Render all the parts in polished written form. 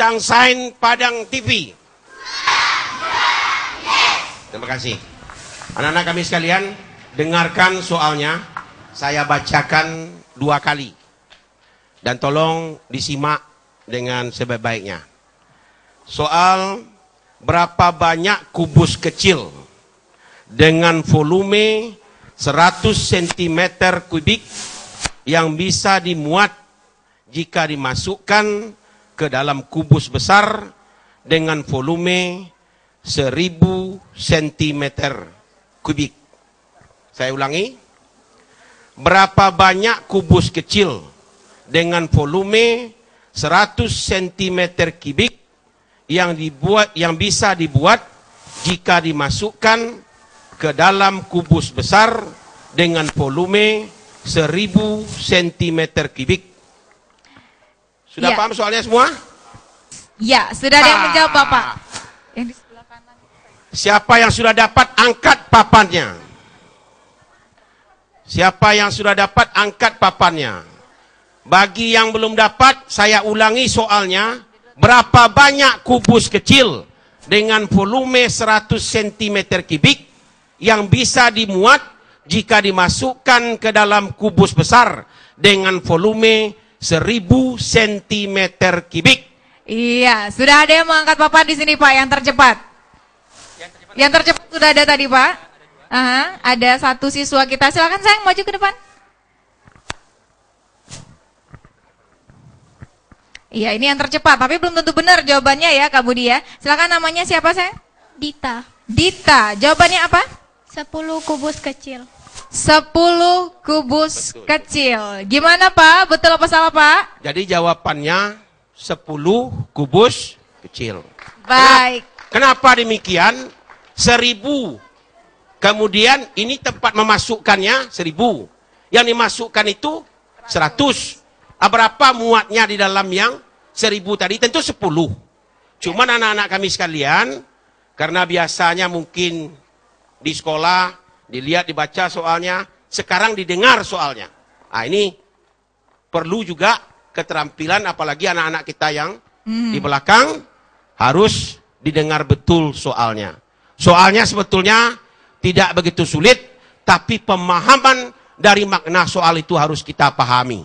Bintang Sains Padang TV. Terima kasih. Anak-anak kami sekalian, dengarkan soalnya. Saya bacakan 2 kali. Dan tolong disimak dengan sebaik-baiknya. Soal, berapa banyak kubus kecil dengan volume 100 cm kubik yang bisa dimuat jika dimasukkan ke dalam kubus besar dengan volume 1000 cm kubik. Saya ulangi. Berapa banyak kubus kecil dengan volume 100 cm kubik yang bisa dibuat jika dimasukkan ke dalam kubus besar dengan volume 1000 cm kubik. Sudah paham soalnya semua? Ya, sudah ada yang menjawab Bapak. Yang di sebelah kanan. Siapa yang sudah dapat, angkat papannya. Siapa yang sudah dapat, angkat papannya. Bagi yang belum dapat, saya ulangi soalnya. Berapa banyak kubus kecil dengan volume 100 cm kubik yang bisa dimuat jika dimasukkan ke dalam kubus besar dengan volume 1000 cm kubik. Iya, sudah ada yang mengangkat papan di sini Pak, yang tercepat. Yang tercepat sudah ada tadi Pak. Ada 1 siswa kita. Silakan sayang maju ke depan. Iya, ini yang tercepat, tapi belum tentu benar jawabannya ya Kak Budi ya. Silakan, namanya siapa sayang? Dita. Dita, jawabannya apa? 10 kubus kecil. 10 kubus kecil. Gimana Pak? Betul apa salah Pak? Jadi jawabannya 10 kubus kecil. Baik. Kenapa demikian? 1000. Kemudian ini tempat memasukkannya 1000. Yang dimasukkan itu 100. Berapa muatnya di dalam yang 1000 tadi? Tentu 10. Cuman anak-anak kami sekalian, karena biasanya mungkin di sekolah dilihat, dibaca soalnya, sekarang didengar soalnya. Nah, ini perlu juga keterampilan, apalagi anak-anak kita yang di belakang harus didengar betul soalnya. Soalnya sebetulnya tidak begitu sulit, tapi pemahaman dari makna soal itu harus kita pahami.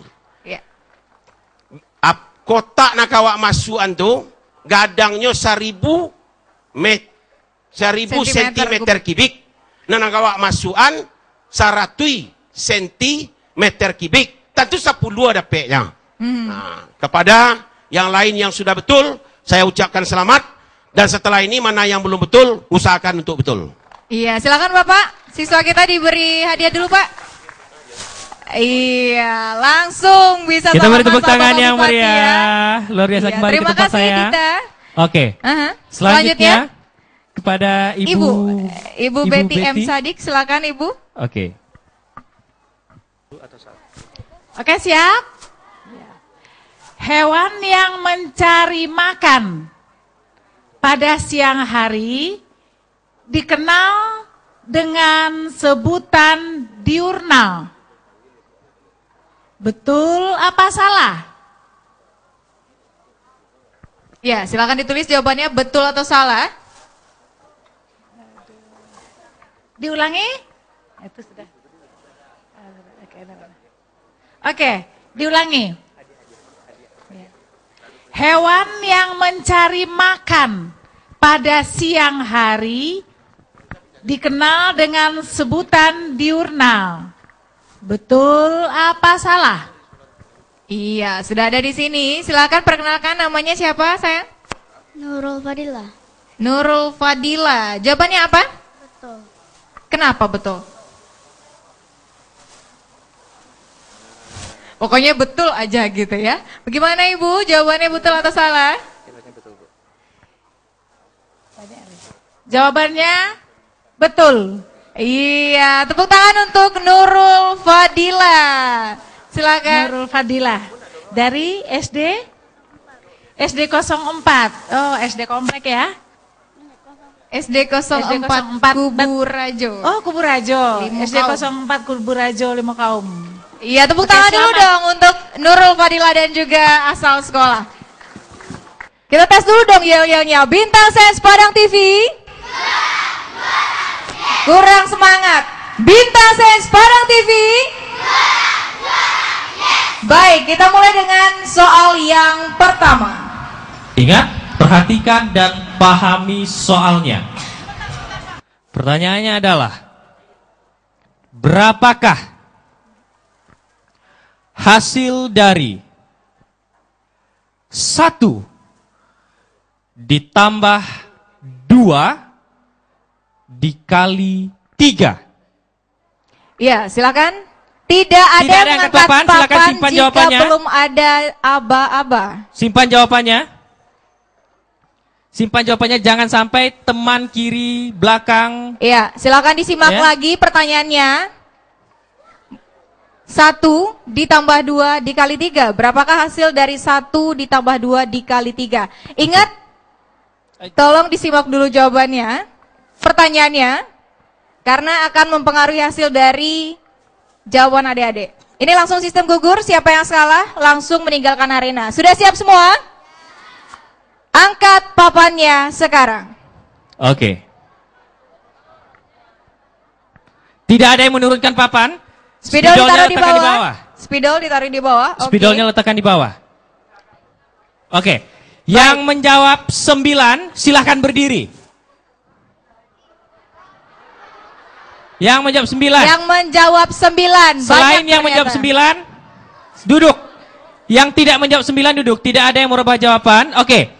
Kotak nak awak masukan tu gadangnya 1000 cm kubik. Nak awak masukan 100 cm kubik. Tentu 10 ada peknya. Nah, kepada yang lain yang sudah betul, saya ucapkan selamat. Dan setelah ini mana yang belum betul, usahakan untuk betul. Iya, silakan Bapak. Siswa kita diberi hadiah dulu Pak. Iya, langsung bisa kita beri tepuk tangan yang meriah. Luar biasa kembali terima ke tempat kasih, saya. Dita. Oke. Selanjutnya kepada Ibu Betty M. Sadik, silakan Ibu. Oke. Oke, siap. Hewan yang mencari makan pada siang hari dikenal dengan sebutan diurnal. Betul apa salah? Ya, silakan ditulis jawabannya betul atau salah. Diulangi? Itu sudah. Oke, diulangi. Hewan yang mencari makan pada siang hari dikenal dengan sebutan diurnal. Betul apa salah? Iya, sudah ada di sini. Silakan perkenalkan, namanya siapa, sayang? Nurul Fadila. Nurul Fadila. Jawabannya apa? Betul. Kenapa betul? Pokoknya betul aja gitu ya. Bagaimana Ibu? Jawabannya betul atau salah? Jawabannya betul. Iya, tepuk tangan untuk Nurul Fadila. Silakan. Nurul Fadila dari SD 04. Oh, SD komplek ya. SD 04 Kuburajo. Oh, Kuburajo. SD Kaum. 04 Kuburajo Limakaum. Iya, tepuk Oke, tangan dulu selamat. dong untuk Nurul Fadila dan juga asal sekolah. Kita tes dulu dong yel-yelnya. Bintang Sains Padang TV. Kurang semangat. Bintang Sains Padang TV. Baik, kita mulai dengan soal yang pertama. Ingat, perhatikan dan pahami soalnya. Pertanyaannya adalah, berapakah hasil dari 1 ditambah 2 dikali 3? Ya, silakan. Tidak ada yang angkat mengangkat papan, silakan papan simpan jika jawabannya. belum ada aba-aba. Simpan jawabannya. Simpan jawabannya, jangan sampai teman kiri, belakang. Iya, silakan disimak Ya. lagi pertanyaannya. 1 ditambah 2 dikali 3. Berapakah hasil dari 1 ditambah 2 dikali 3? Ingat, tolong disimak dulu jawabannya. Pertanyaannya, karena akan mempengaruhi hasil dari jawaban adik-adik. Ini langsung sistem gugur, siapa yang salah langsung meninggalkan arena. Sudah siap semua? Angkat papannya sekarang. Oke. Tidak ada yang menurunkan papan. Spidol Spidolnya ditaruh di letakkan bawah. Spidol ditaruh di bawah. Oke. Spidolnya letakkan di bawah. Oke. Yang menjawab 9, silahkan berdiri. Yang menjawab 9. Yang menjawab 9. Selain Banyak yang menjawab ternyata. 9, duduk. Yang tidak menjawab 9 duduk. Tidak ada yang merubah jawaban. Oke.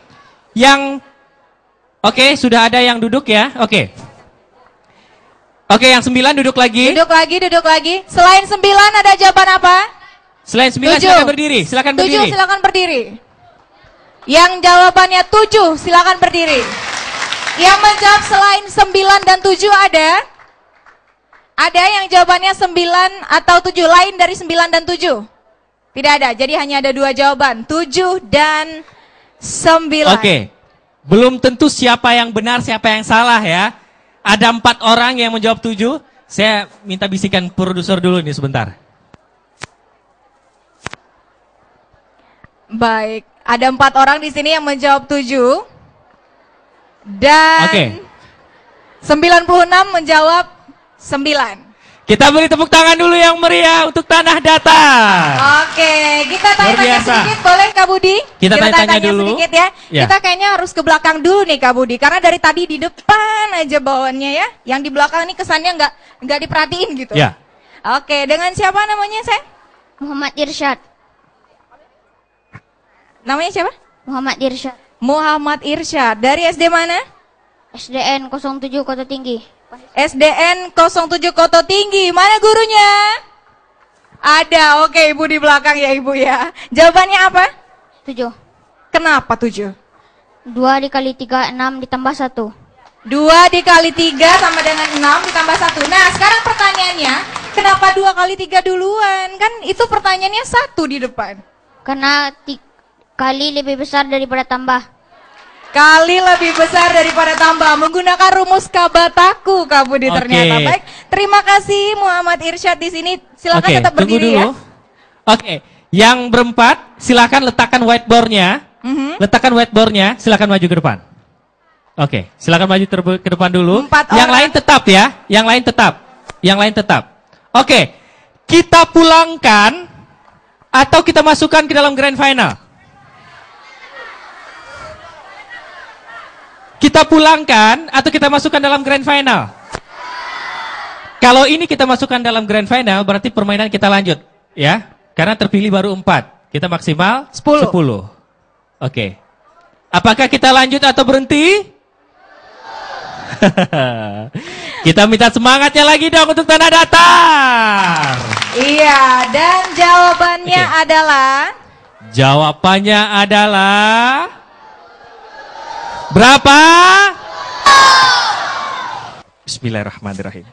Oke, sudah ada yang duduk ya. Oke. Oke, yang 9 duduk lagi. Duduk lagi. Selain 9 ada jawaban apa? Selain 9 silakan berdiri. Silakan 7 berdiri. silakan berdiri. Yang jawabannya 7 silakan berdiri. Yang menjawab selain 9 dan 7 ada? Ada yang jawabannya 9 atau 7, lain dari 9 dan 7? Tidak ada, jadi hanya ada 2 jawaban, 7 dan 9. Oke. Belum tentu siapa yang benar, siapa yang salah ya. Ada 4 orang yang menjawab 7. Saya minta bisikan produser dulu nih sebentar. Baik, ada 4 orang di sini yang menjawab 7. Dan Oke. 96 menjawab 9. Kita beri tepuk tangan dulu yang meriah untuk Tanah Datar. Oke, kita Luar tanya-tanya biasa. sedikit boleh Kak Budi? Kita tanya-tanya dulu. sedikit ya. Ya. Kita kayaknya harus ke belakang dulu nih Kak Budi, karena dari tadi di depan aja bawaannya ya. Yang di belakang ini kesannya nggak diperhatiin gitu. Ya. Oke, dengan siapa namanya saya? Muhammad Irsyad. Namanya siapa? Muhammad Irsyad. Muhammad Irsyad. Dari SD mana? SDN 07 Kota Tinggi. SDN 07 Kota Tinggi. Mana gurunya? Ada. Oke, Ibu di belakang ya Ibu ya. Jawabannya apa? 7. Kenapa 7? 2 dikali 3, 6 ditambah 1. 2 dikali 3 sama dengan 6 ditambah 1. Nah, sekarang pertanyaannya, kenapa 2 kali 3 duluan? Kan itu pertanyaannya 1 di depan. Karena kali lebih besar daripada tambah. Kali lebih besar daripada tambah. Menggunakan rumus kabataku, Kak Budi ternyata. Oke. Baik, terima kasih Muhammad Irsyad di sini. Silakan Oke, tetap tunggu berdiri dulu. ya. Oke, yang berempat silakan letakkan whiteboardnya. Letakkan whiteboardnya, silakan maju ke depan. Oke, silakan maju ke depan dulu. 4 Yang orang. lain tetap ya, yang lain tetap. Yang lain tetap. Oke, kita pulangkan atau kita masukkan ke dalam grand final? Kita pulangkan atau kita masukkan dalam grand final? Kalau ini kita masukkan dalam grand final, berarti permainan kita lanjut, ya. Karena terpilih baru 4. Kita maksimal 10. Oke. Apakah kita lanjut atau berhenti? Kita minta semangatnya lagi dong untuk Tanah Datar. Iya, dan jawabannya Oke. adalah Jawabannya adalah berapa? Bismillahirrahmanirrahim.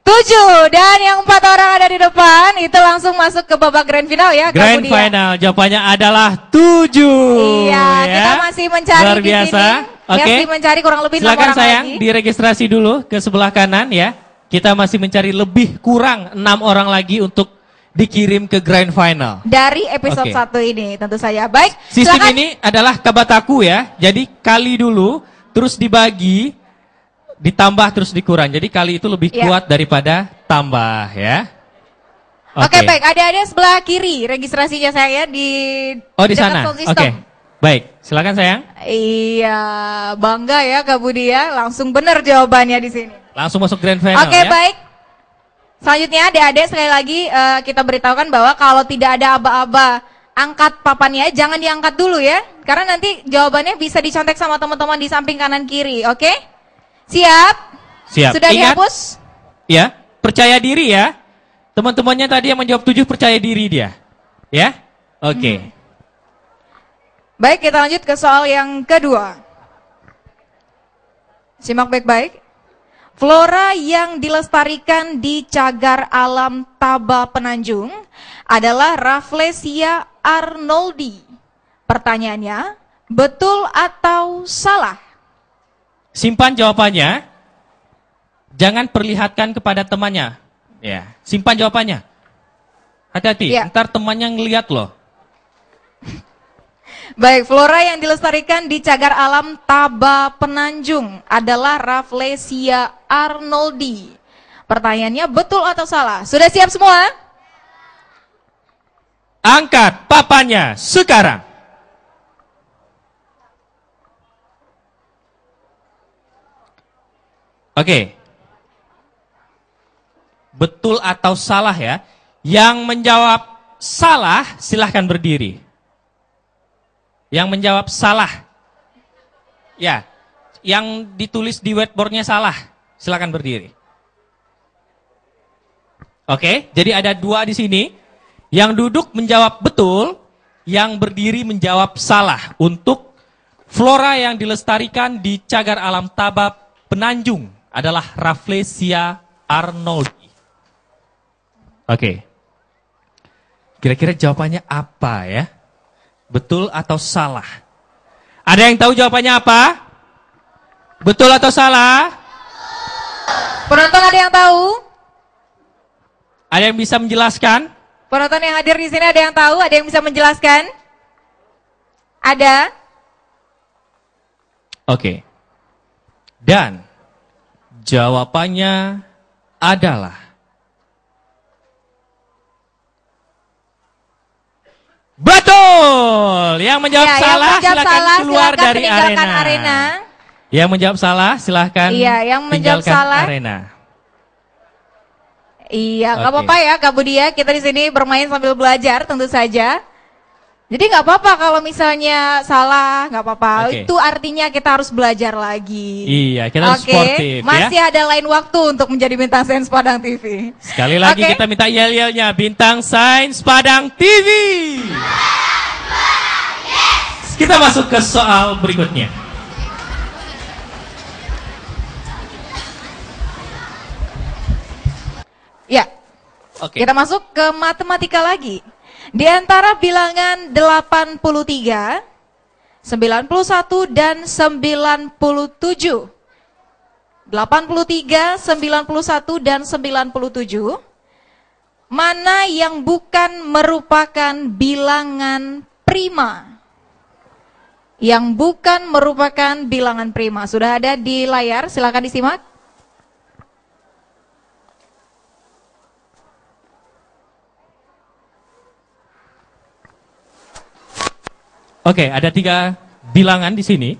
7. Dan yang 4 orang ada di depan itu langsung masuk ke babak grand final ya, Kak Grand Budi ya? final jawabannya adalah 7. Iya, kita masih mencari Luar di biasa. sini. Oke. Masih mencari kurang lebih 6 Silakan orang sayang lagi. diregistrasi dulu ke sebelah kanan ya. Kita masih mencari lebih kurang 6 orang lagi untuk dikirim ke grand final. Dari episode Oke. 1 ini tentu saja. Baik, Sistem silakan. ini adalah kabataku ya. Jadi kali dulu, terus dibagi, ditambah terus dikurang. Jadi kali itu lebih Iya. kuat daripada tambah ya. Oke, baik. Ada sebelah kiri registrasinya saya di Oh di dekat sana. sound Oke. system. Baik, silakan sayang. Iya, bangga ya Kak Budi ya. Langsung benar jawabannya di sini. Langsung masuk grand final Oke, ya. baik. Selanjutnya adik-adik sekali lagi kita beritahukan bahwa kalau tidak ada aba-aba angkat papannya, jangan diangkat dulu ya. Karena nanti jawabannya bisa dicontek sama teman-teman di samping kanan kiri, oke? Siap? Siap. Sudah Ingat, dihapus? ya, percaya diri ya. Teman-temannya tadi yang menjawab 7 percaya diri dia. Ya? Oke. Baik, kita lanjut ke soal yang kedua. Simak baik-baik. Flora yang dilestarikan di cagar alam Taba Penanjung adalah Rafflesia arnoldi. Pertanyaannya, betul atau salah? Simpan jawabannya. Jangan perlihatkan kepada temannya. Ya, simpan jawabannya. Hati-hati, Ya. ntar temannya ngeliat loh. Baik, flora yang dilestarikan di cagar alam Taba Penanjung adalah Rafflesia arnoldi. Pertanyaannya betul atau salah? Sudah siap semua? Angkat papannya sekarang. Oke. Betul atau salah ya? Yang menjawab salah silahkan berdiri. Yang menjawab salah. Ya. Yang ditulis di whiteboardnya salah. Silahkan berdiri. Oke, jadi ada 2 di sini. Yang duduk menjawab betul, yang berdiri menjawab salah. Untuk flora yang dilestarikan di cagar alam Taba Penanjung adalah Rafflesia arnoldi. Oke. Kira-kira jawabannya apa ya? Betul atau salah? Ada yang tahu jawabannya apa? Betul atau salah? Penonton ada yang tahu? Ada yang bisa menjelaskan? Penonton yang hadir di sini ada yang tahu? Ada yang bisa menjelaskan? Ada? Oke. Dan jawabannya adalah betul. Yang menjawab Ya, salah yang menjawab silakan salah, keluar silakan dari meninggalkan arena. arena. Yang menjawab salah silahkan Iya, yang menjawab tinggalkan salah. arena. Iya, nggak Oke. apa-apa ya Kak Budi ya. Kita di sini bermain sambil belajar tentu saja. Jadi nggak apa-apa kalau misalnya salah, nggak apa-apa. Oke. Itu artinya kita harus belajar lagi. Iya, kita harus Oke, sportif masih ya. ada lain waktu untuk menjadi bintang Sains Padang TV. Sekali lagi Oke. kita minta yel-yelnya Bintang Sains Padang TV. Kita masuk ke soal berikutnya. Ya, Oke. kita masuk ke matematika lagi. Di antara bilangan 83, 91 dan 97. 83, 91 dan 97. Mana yang bukan merupakan bilangan prima? Yang bukan merupakan bilangan prima. Sudah ada di layar, silakan disimak. Oke, ada 3 bilangan di sini.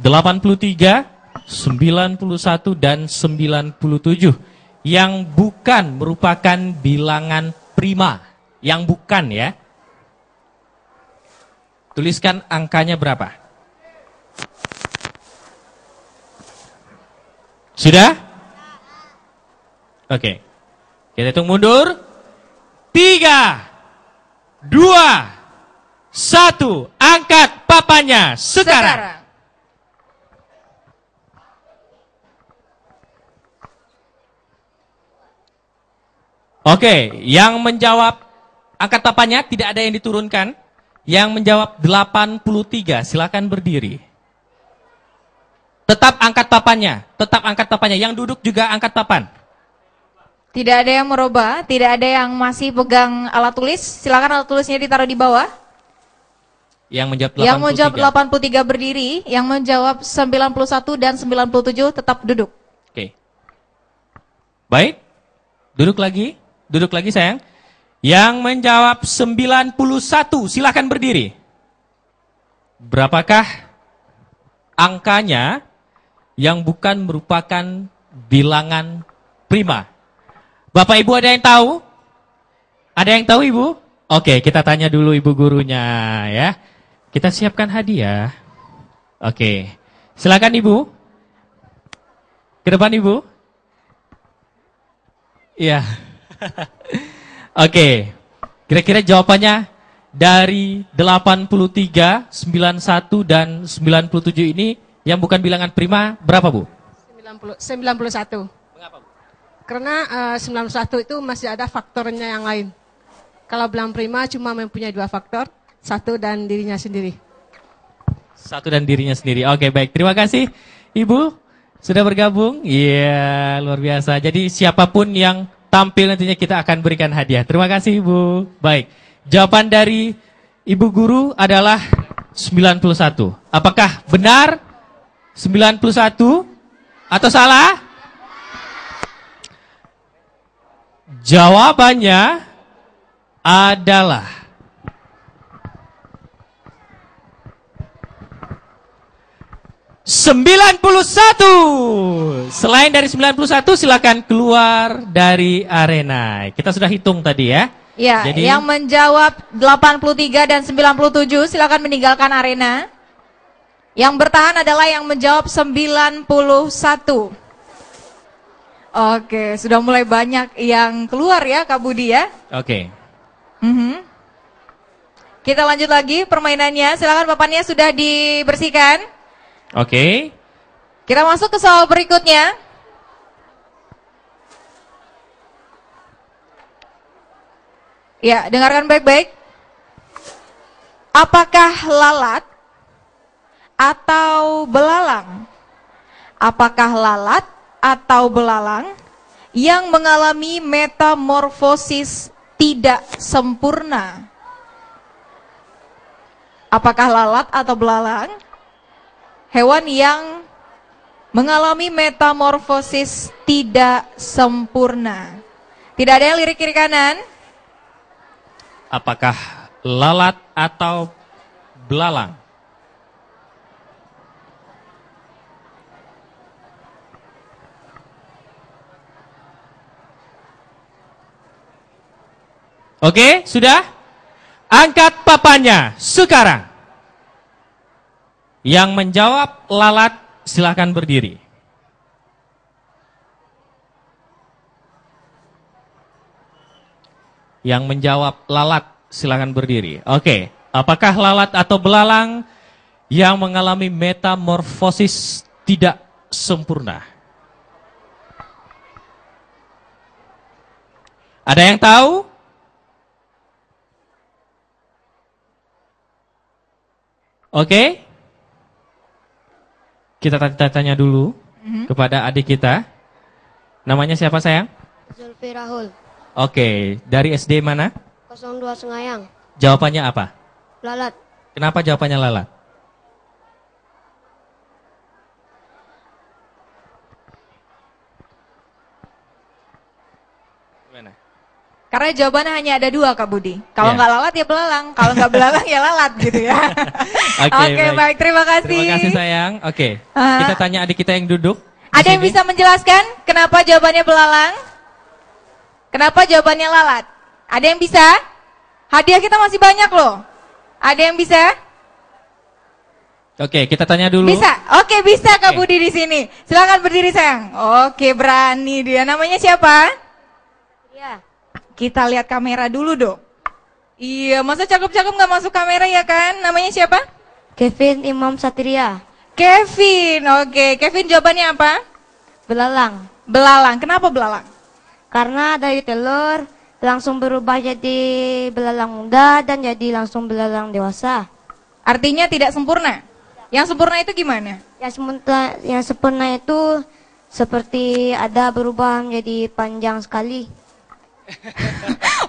83, 91 dan 97 yang bukan merupakan bilangan prima. Yang bukan ya. Tuliskan angkanya berapa? Sudah? Oke. Kita hitung mundur. 3, 2, 1. Angkat papannya sekarang. Oke, yang menjawab angkat papannya tidak ada yang diturunkan. Yang menjawab 83, silakan berdiri. Tetap angkat papannya, tetap angkat papannya. Yang duduk juga angkat papan. Tidak ada yang merubah, tidak ada yang masih pegang alat tulis. Silakan alat tulisnya ditaruh di bawah. Yang menjawab 83. Yang menjawab 83 berdiri, yang menjawab 91 dan 97 tetap duduk. Oke. Baik. Duduk lagi sayang. Yang menjawab 91, silakan berdiri. Berapakah angkanya yang bukan merupakan bilangan prima? Bapak Ibu ada yang tahu? Ada yang tahu Ibu? Oke, kita tanya dulu Ibu gurunya ya. Kita siapkan hadiah. Oke. Silakan Ibu. Ke depan Ibu. Iya. Oke. Kira-kira jawabannya dari 83, 91 dan 97 ini yang bukan bilangan prima berapa Bu? 91. Mengapa Bu? Karena 91 itu masih ada faktornya yang lain. Kalau bilang prima cuma mempunyai 2 faktor, 1 dan dirinya sendiri. 1 dan dirinya sendiri. Oke, baik. Terima kasih Ibu sudah bergabung. Iya, luar biasa. Jadi siapapun yang tampil nantinya kita akan berikan hadiah. Terima kasih Ibu. Baik. Jawaban dari Ibu guru adalah 91. Apakah benar 91 atau salah? Jawabannya adalah 91. Selain dari 91 silakan keluar dari arena. Kita sudah hitung tadi ya. Ya, Jadi, yang menjawab 83 dan 97 silakan meninggalkan arena. Yang bertahan adalah yang menjawab 91. Oke, sudah mulai banyak yang keluar ya Kak Budi ya. Oke. Kita lanjut lagi permainannya. Silakan papannya sudah dibersihkan. Oke. Kita masuk ke soal berikutnya. Ya, dengarkan baik-baik. Apakah lalat atau belalang? Apakah lalat atau belalang yang mengalami metamorfosis tidak sempurna? Apakah lalat atau belalang hewan yang mengalami metamorfosis tidak sempurna? Tidak ada yang lirik kiri kanan. Apakah lalat atau belalang? Oke, sudah? Angkat papannya sekarang. Yang menjawab lalat silakan berdiri. Yang menjawab lalat silakan berdiri. Oke, apakah lalat atau belalang yang mengalami metamorfosis tidak sempurna? Ada yang tahu? Oke. Kita tanya dulu kepada adik kita. Namanya siapa sayang? Zulfi Rahul. Oke, dari SD mana? 02 Sengayang. Jawabannya apa? Lalat. Kenapa jawabannya lalat? Gimana? Karena jawabannya hanya ada 2 Kak Budi. Kalau Ya. nggak lalat ya belalang, kalau nggak belalang ya lalat gitu ya. Oke, baik. Terima kasih. Terima kasih sayang. Oke, Ah. kita tanya adik kita yang duduk. di Ada yang sini. bisa menjelaskan kenapa jawabannya belalang? Kenapa jawabannya lalat? Ada yang bisa? Hadiah kita masih banyak loh. Ada yang bisa? Oke, kita tanya dulu. Bisa? Oke, bisa Kak Oke. Budi di sini. Silakan berdiri sayang. Oke, berani dia. Namanya siapa? Iya. Kita lihat kamera dulu dong. Iya, masa cakep-cakep nggak masuk kamera ya kan? Namanya siapa? Kevin Imam Satria. Kevin. Oke, Kevin jawabannya apa? Belalang. Belalang. Kenapa belalang? Karena dari telur langsung berubah jadi belalang muda dan jadi langsung belalang dewasa. Artinya tidak sempurna. Yang sempurna itu gimana? Yang sempurna itu seperti ada berubah menjadi panjang sekali.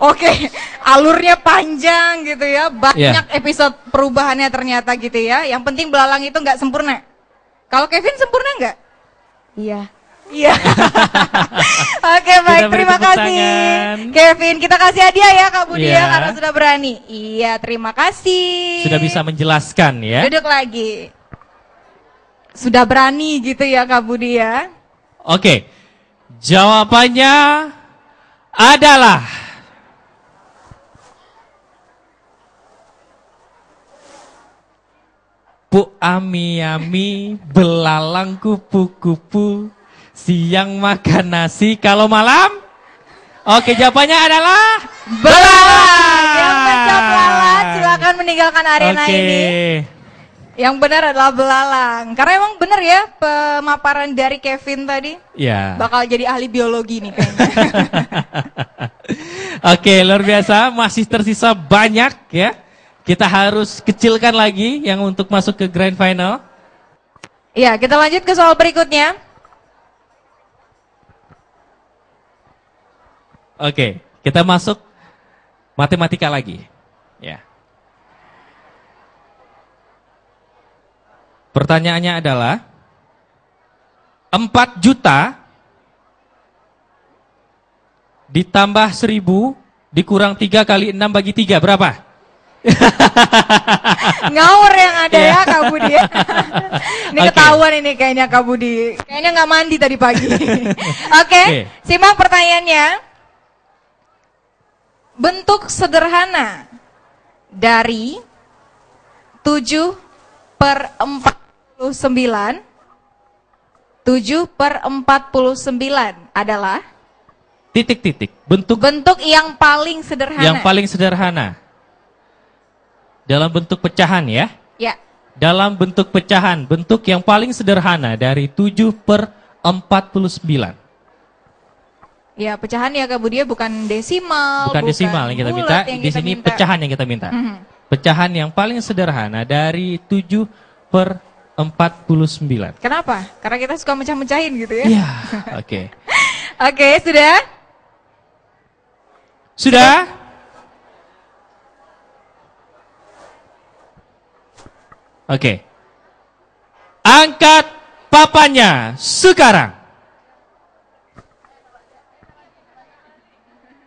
Oke, alurnya panjang gitu ya, banyak episode perubahannya ternyata gitu ya. Yang penting belalang itu nggak sempurna. Kalau Kevin sempurna nggak? Iya. Iya. Oke, baik, terima kasih Kevin. Kita kasih hadiah ya Kak Budi ya, karena sudah berani. Iya, terima kasih. Sudah bisa menjelaskan ya. Duduk lagi. Sudah berani gitu ya Kak Budi ya. Oke, jawabannya adalah Bu Ami-ami, belalang kupu-kupu, siang makan nasi, kalau malam? Oke, jawabannya adalah belalang. Yang menjawab lalat silakan meninggalkan arena ini. Yang benar adalah belalang. Karena emang benar ya pemaparan dari Kevin tadi. Ya. Bakal jadi ahli biologi nih kayaknya. Oke, luar biasa. Masih tersisa banyak ya. Kita harus kecilkan lagi yang untuk masuk ke grand final. Iya, kita lanjut ke soal berikutnya. Oke, kita masuk matematika lagi. Ya. Pertanyaannya adalah 4 juta ditambah 1000 dikurang 3 kali 6 bagi 3 berapa? Ngawur yang ada ya Kak Budi. Ini ketahuan ini kayaknya Kak Budi. Kayaknya nggak mandi tadi pagi. Oke, simak pertanyaannya. Bentuk sederhana dari 7/49 adalah titik-titik. Bentuk yang paling sederhana. Yang paling sederhana. Dalam bentuk pecahan ya? Ya. Dalam bentuk pecahan, bentuk yang paling sederhana dari 7/49. Ya, pecahan ya Kak Budi, bukan desimal. Bukan desimal yang kita minta, di sini pecahan yang kita minta. Pecahan yang paling sederhana dari 7/49. Kenapa? Karena kita suka mecah-mecahin gitu ya? Iya, oke. Oke, sudah? Sudah? Oke. Angkat papannya sekarang.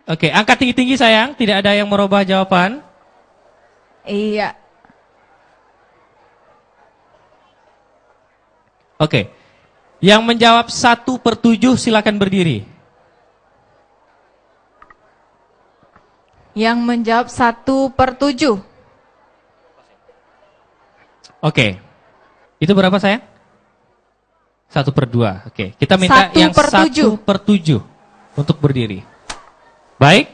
Oke, angkat tinggi-tinggi sayang, tidak ada yang merubah jawaban. Iya. Oke. Yang menjawab 1/7 silakan berdiri. Yang menjawab 1/7. Oke. Itu berapa sayang? 1/2. Oke. Kita minta yang 1/7 untuk berdiri. Baik.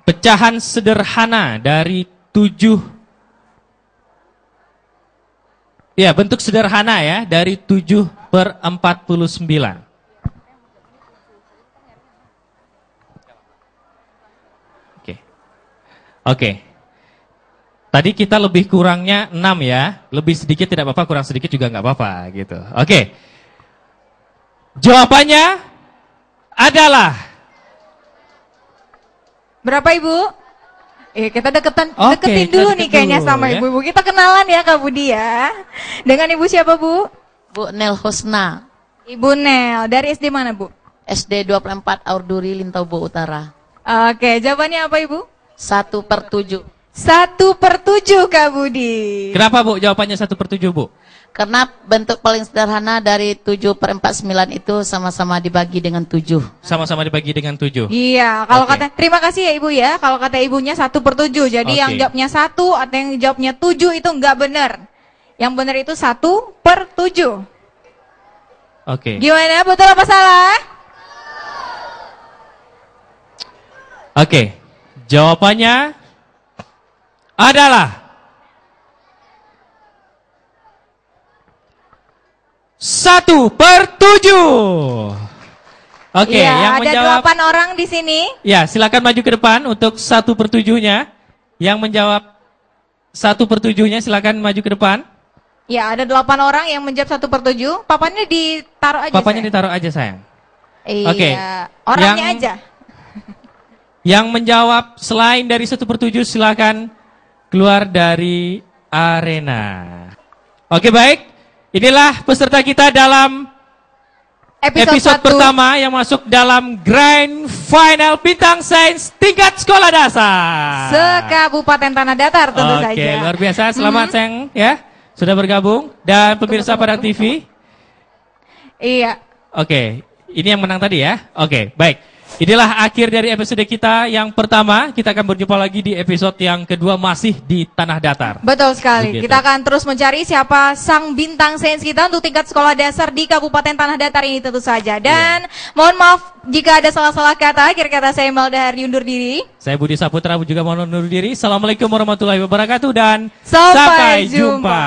Pecahan sederhana dari 7. Ya, bentuk sederhana ya, dari 7/49. Oke. Oke. Tadi kita lebih kurangnya 6 ya. Lebih sedikit tidak apa-apa, kurang sedikit juga nggak apa-apa gitu. Oke. Jawabannya adalah berapa Ibu? Kita deketin kita dulu deket nih kayaknya dulu, sama ya. Ibu-ibu. Kita kenalan ya Kak Budi ya. Dengan Ibu siapa Bu? Bu Nel Husna. Ibu Nel, dari SD mana Bu? SD 24 Aurduri Lintobo Utara. Oke, jawabannya apa Ibu? 1/7. 1/7 Kak Budi. Kenapa Bu jawabannya 1/7 Bu? Karena bentuk paling sederhana dari 7/49 itu sama-sama dibagi dengan 7. Sama-sama dibagi dengan 7. Iya, kalau kata terima kasih ya Ibu ya. Kalau kata ibunya 1/7. Jadi yang jawabnya 1 atau yang jawabnya 7 itu enggak benar. Yang benar itu 1/7. Oke. Gimana? Betul apa salah? Oke. Jawabannya adalah 1/7. Oke, ya, yang ada menjawab 8 orang di sini. Ya, silakan maju ke depan untuk 1/7-nya. Yang menjawab 1/7-nya silakan maju ke depan. Ya, ada 8 orang yang menjawab 1/7. Papannya ditaruh aja. Papannya sayang. ditaruh aja sayang. Iya. Oke. Orangnya aja. Yang menjawab selain dari 1/7 silakan keluar dari arena. Oke baik, inilah peserta kita dalam episode pertama yang masuk dalam Grand Final Bintang Sains tingkat sekolah dasar. Se-Kabupaten Tanah Datar tentu saja. Oke, luar biasa. Selamat sayang ya, sudah bergabung. Dan pemirsa Padang TV. Iya. Oke, ini yang menang tadi ya. Oke, baik. Inilah akhir dari episode kita yang pertama. Kita akan berjumpa lagi di episode yang kedua masih di Tanah Datar. Betul sekali. Begitu. Kita akan terus mencari siapa sang bintang sains kita untuk tingkat sekolah dasar di Kabupaten Tanah Datar ini tentu saja. Dan mohon maaf jika ada salah-salah kata. Akhir kata saya Imelda Harni undur diri. Saya Budi Saputra juga mau undur diri. Assalamualaikum warahmatullahi wabarakatuh dan Sampai jumpa.